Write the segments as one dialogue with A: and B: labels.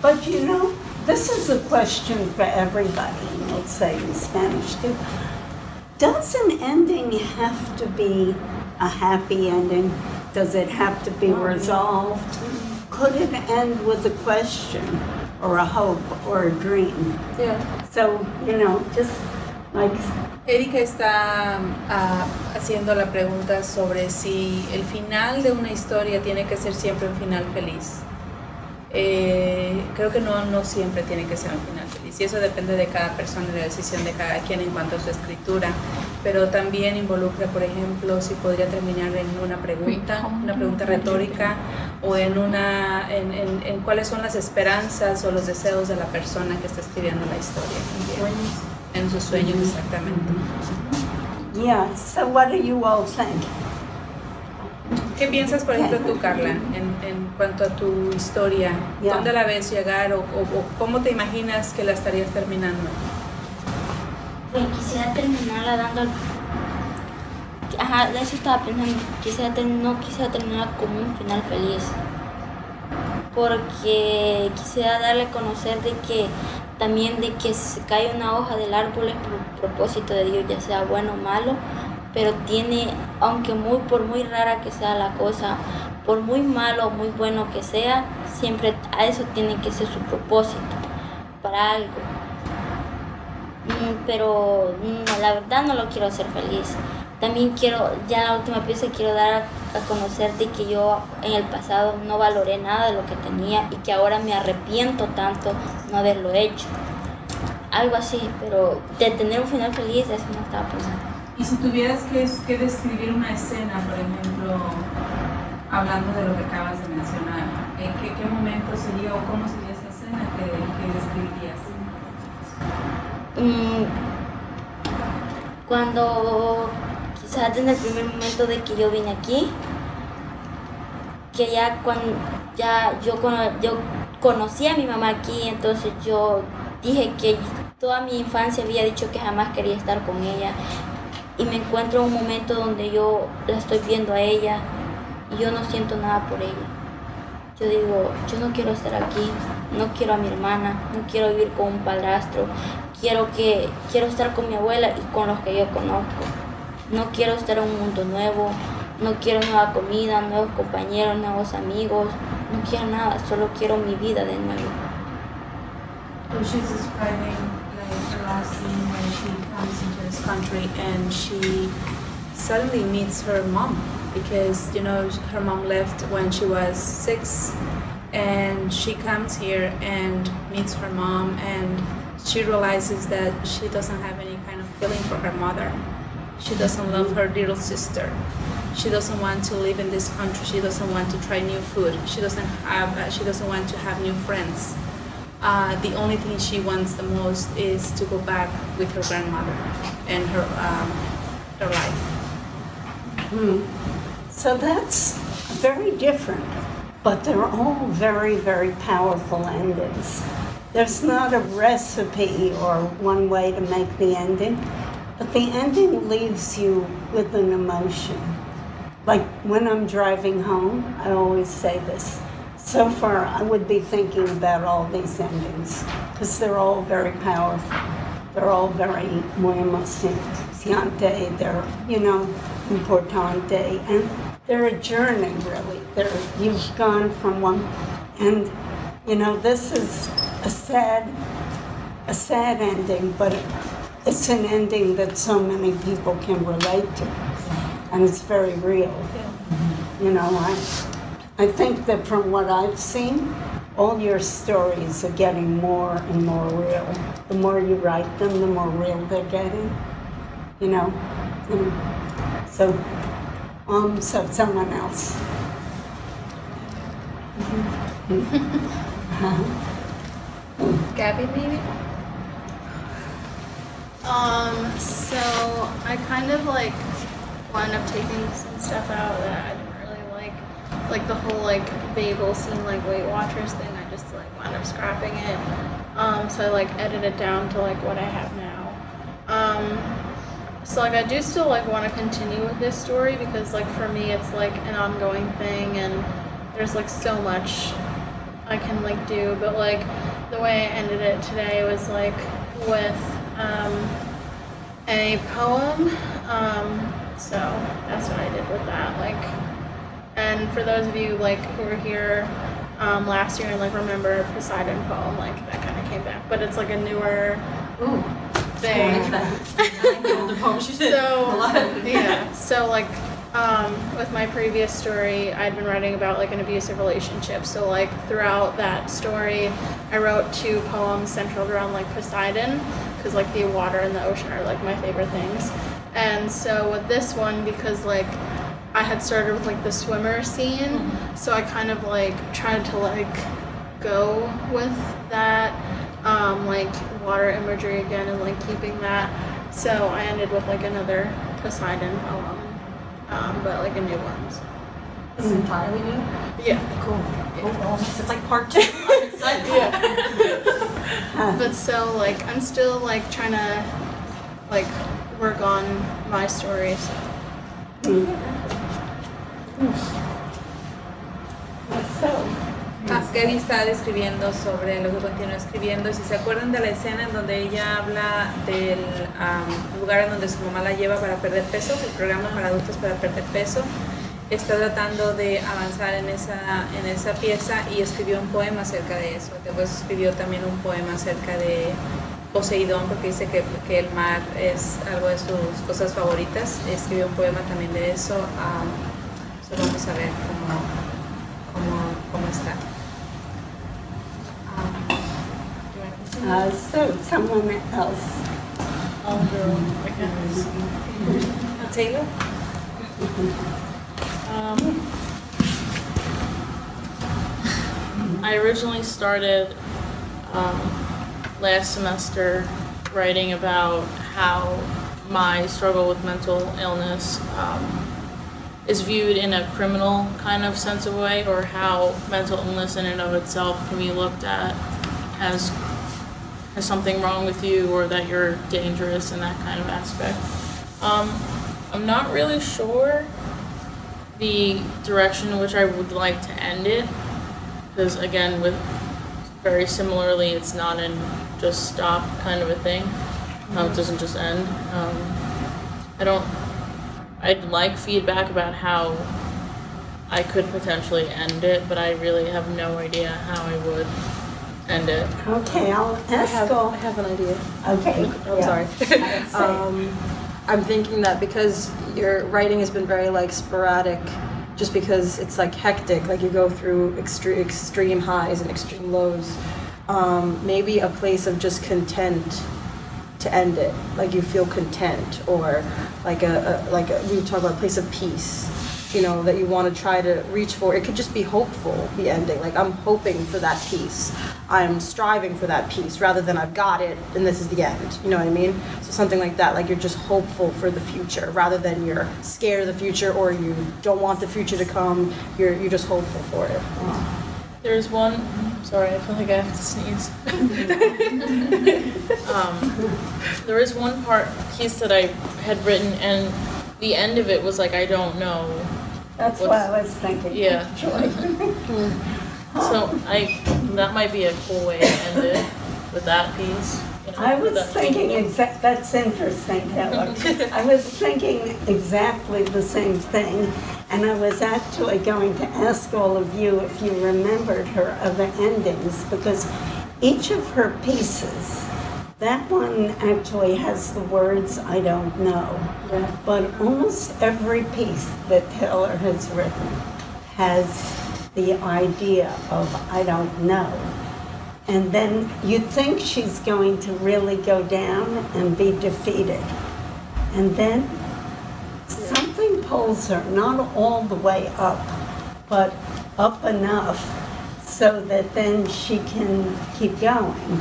A: But you know, this is a question for everybody, and we'll say in Spanish too. Does an ending have to be a happy ending? Does it have to be resolved? Could it end with a question or a hope or a dream?
B: Yeah.
A: So, you know, just like...
C: Erika está haciendo la pregunta sobre si el final de una historia tiene que ser siempre un final feliz. Creo que no siempre tiene que ser un final feliz, y eso depende de cada persona y de la decisión de cada quien en cuanto a su escritura, pero también involucra, por ejemplo, si podría terminar en una pregunta retórica, o en cuáles son las esperanzas o los deseos de la persona que está escribiendo la historia también. En sus sueños, exactamente.
A: Yeah, so what do you all think?
C: ¿Qué piensas, por ejemplo, tú, Carla, en cuanto a tu historia?
A: Yeah.
C: ¿Dónde la ves llegar o cómo te imaginas que la estarías terminando?
D: Pues quisiera terminarla dando... Ajá, de eso estaba pensando. No quisiera terminar como un final feliz. Porque quisiera darle a conocer de que también de que si se cae una hoja del árbol es por propósito de Dios, ya sea bueno o malo, pero tiene, aunque por muy rara que sea la cosa, por muy malo o muy bueno que sea, siempre a eso tiene que ser su propósito, para algo. Pero la verdad no lo quiero hacer feliz. También quiero, ya en la última pieza quiero dar a conocer de que yo en el pasado no valoré nada de lo que tenía y que ahora me arrepiento tanto no haberlo hecho. Algo así, pero de tener un final feliz, eso no estaba pensando.
C: Y si tuvieras que describir una escena, por ejemplo, hablando de lo que acabas de mencionar, ¿qué momento sería o cómo sería esa escena que describirías?
D: Cuando quizás en el primer momento de que yo vine aquí, que yo conocí a mi mamá aquí, entonces yo dije que toda mi infancia había dicho que jamás quería estar con ella, y me encuentro en un momento donde yo la estoy viendo a ella y yo no siento nada por ella. Yo digo, yo no quiero estar aquí, no quiero a mi hermana, no quiero vivir con un padrastro, quiero estar con mi abuela y con los que yo conozco. No quiero estar en un mundo nuevo, no quiero nueva comida, nuevos compañeros, nuevos amigos, no quiero nada, solo quiero mi vida de nuevo.
C: So she's describing like the last scene when she comes into this country and she suddenly meets her mom, because you know her mom left when she was 6, and she comes here and meets her mom, and she realizes that she doesn't have any kind of feeling for her mother. She doesn't love her little sister. She doesn't want to live in this country. She doesn't want to try new food. She doesn't want to have new friends. The only thing she wants the most is to go back with her grandmother and her life.
A: So that's very different, but they're all very, very powerful endings. There's not a recipe or one way to make the ending, but the ending leaves you with an emotion. Like when I'm driving home, I always say this. So far, I would be thinking about all these endings because they're all very powerful. They're all very muy emocionante. They're, you know, importante, and they're a journey, really. You've gone from one, and you know, this is a sad ending, but it's an ending that so many people can relate to, and it's very real. You know, I think that from what I've seen, all your stories are getting more and more real. The more you write them, the more real they're getting. You know, so someone else.
C: Gabby, maybe?
B: So I kind of like wound up taking some stuff out that I didn't really like the whole like bagel scene, like Weight Watchers thing. I just like wound up scrapping it. So I like edited down to like what I have now. So like I do still like want to continue with this story because like for me it's like an ongoing thing, and there's like so much I can like do, but like the way I ended it today was like with a poem. So that's what I did with that. Like, and for those of you like who were here last year and like remember Poseidon poem, like that kind of came back, but it's like a newer thing.
E: I like the older poem she did.
B: So yeah, so like with my previous story, I'd been writing about like an abusive relationship. So like throughout that story, I wrote 2 poems centered around like Poseidon, because like the water and the ocean are like my favorite things. And so with this one, because like I had started with like the swimmer scene, so I kind of like tried to like go with that like water imagery again and like keeping that. So I ended with like another Poseidon poem, but like a new one. So.
E: This is entirely new?
B: Yeah.
E: Cool. It's like part 2. I'm excited.
B: Yeah. But so like I'm still like trying to like work on my stories.
C: Gary está describiendo sobre lo que continúa escribiendo. Si se acuerdan de la escena en donde ella habla del lugar en donde su mamá la lleva para perder peso, el programa para adultos para perder peso, está tratando de avanzar en esa pieza y escribió un poema acerca de eso. Después escribió también un poema acerca de Poseidón, porque dice que el mar es algo de sus cosas favoritas. Escribió un poema también de eso. Solo vamos a ver cómo está.
A: So someone else.
C: Taylor?
F: I originally started last semester writing about how my struggle with mental illness is viewed in a criminal kind of sense of way, or how mental illness in and of itself can be looked at as something wrong with you, or that you're dangerous in that kind of aspect. I'm not really sure the direction in which I would like to end it, because again, with very similarly, it's not in just stop kind of a thing. It doesn't just end. I'd like feedback about how I could potentially end it, but I really have no idea how I would end it.
A: Okay, I'll ask.
E: I have an idea.
A: Okay.
E: I'm sorry. I'm thinking that because your writing has been very like sporadic, just because it's like hectic, like you go through extreme highs and extreme lows, maybe a place of just content to end it, like you feel content, or like we talk about a place of peace, you know, that you want to try to reach for. It could just be hopeful, the ending, like I'm hoping for that peace, I'm striving for that peace, rather than I've got it and this is the end, you know what I mean? So something like that, like you're just hopeful for the future, rather than you're scared of the future, or you don't want the future to come, you're just hopeful for it.
F: There's one, sorry, I feel like I have to sneeze. There is one piece that I had written, and the end of it was like, I don't know.
A: That's what I was thinking.
F: Yeah. So that might be a cool way to end it, with that piece. You know,
A: I was thinking that's interesting, Taylor. I was thinking exactly the same thing, and I was actually going to ask all of you if you remembered her other endings, because each of her pieces, that one actually has the words "I don't know," but almost every piece that Taylor has written has the idea of "I don't know." And then you think she's going to really go down and be defeated. And then something pulls her, not all the way up, but up enough so that then she can keep going.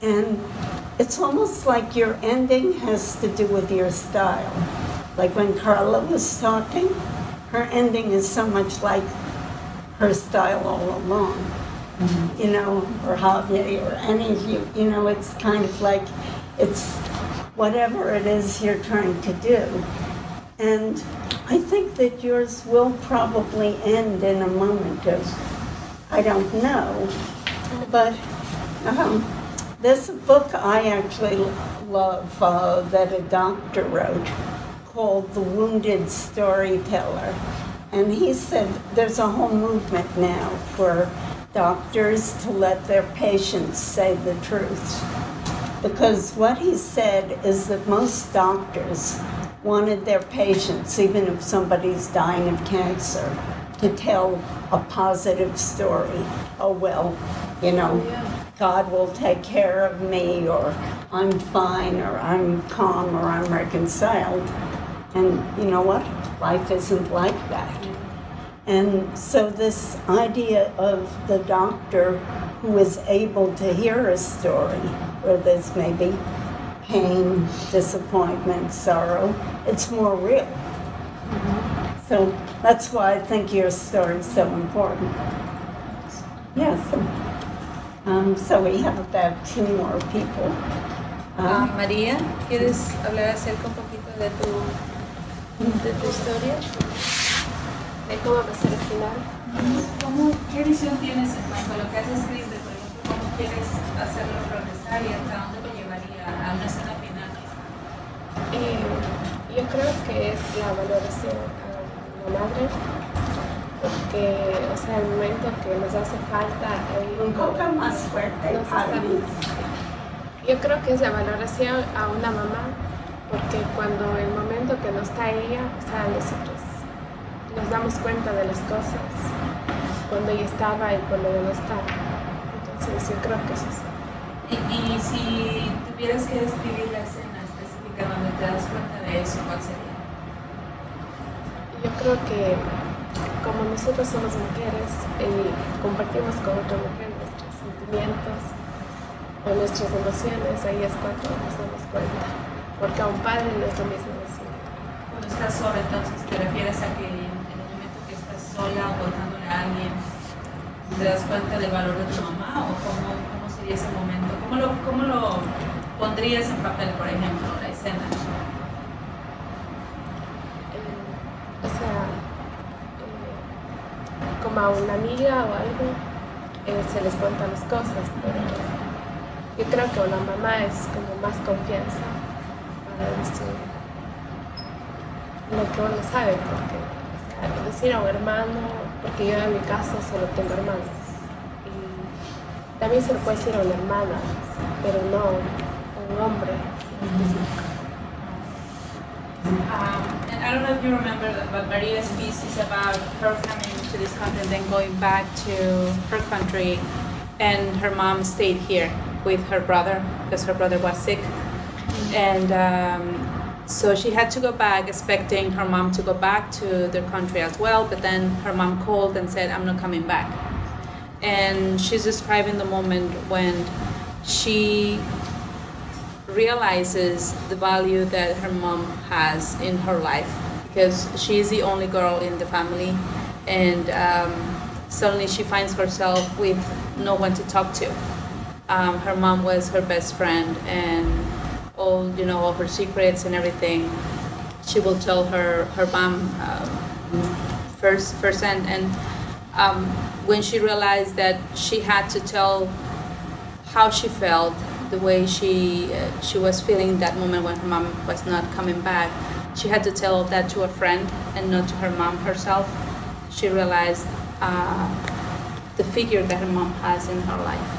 A: And it's almost like your ending has to do with your style. Like when Carla was talking, her ending is so much like her style all along. Mm-hmm. You know, or Javier, or any of you, you know, it's kind of like, it's whatever it is you're trying to do. And I think that yours will probably end in a moment of, I don't know, But there's a book I actually love that a doctor wrote called The Wounded Storyteller. And he said there's a whole movement now for doctors to let their patients say the truth. Because what he said is that most doctors wanted their patients, even if somebody's dying of cancer, to tell a positive story. Oh, well, you know, God will take care of me, or I'm fine, or I'm calm, or I'm reconciled. And you know what? Life isn't like that. And so this idea of the doctor who is able to hear a story where there's maybe pain, disappointment, sorrow, it's more real. So that's why I think your story is so important. Yes. So we have about 2 more people.
C: María, ¿quieres hablar acerca un poquito de tu historia?
G: De cómo va a ser el final.
C: ¿Qué visión tienes en cuanto a lo que has escrito? Por ejemplo, ¿cómo quieres hacerlo progresar y hasta dónde lo llevaría a una escena final?
G: Yo creo que es la valoración a la madre, porque, o sea, el momento que nos hace falta...
A: Un poco más fuerte,
G: yo creo que es la valoración a una mamá, porque cuando el momento que no está ella, o sea, nosotros nos damos cuenta de las cosas cuando ella estaba y cuando ella no estaba. Entonces yo creo que es eso.
C: Y si tuvieras que describir la escena específica donde te das cuenta de eso, ¿cuál sería?
G: Yo creo que como nosotros somos mujeres y compartimos con otra mujer nuestros sentimientos o nuestras emociones, ahí es cuando nos damos cuenta, porque a un padre no es lo mismo decir.
C: Cuando estás sola, entonces, ¿te refieres a que en el momento que estás sola o contándole a alguien, te das cuenta del valor de tu mamá? ¿O cómo sería ese momento? ¿Cómo lo pondrías en papel, por ejemplo, la escena?
G: Como a una amiga o algo, se les cuentan las cosas, pero yo creo que una mamá es como más confianza para decir lo que uno sabe, porque o sea, decir a un hermano, porque yo en mi caso solo tengo hermanos, y también se lo puede decir a una hermana, pero no a un hombre específico.
C: And I don't know if you remember that, but Maria's piece is about her coming to this country and then going back to her country, and her mom stayed here with her brother because her brother was sick. And so she had to go back, expecting her mom to go back to their country as well, but then her mom called and said, I'm not coming back. And she's describing the moment when she realizes the value that her mom has in her life, because she is the only girl in the family, and suddenly she finds herself with no one to talk to. Her mom was her best friend, and all her secrets and everything she will tell her mom first and when she realized that she had to tell how she felt, the way she was feeling in that moment when her mom was not coming back, she had to tell that to a friend and not to her mom herself. She realized the figure that her mom has in her life.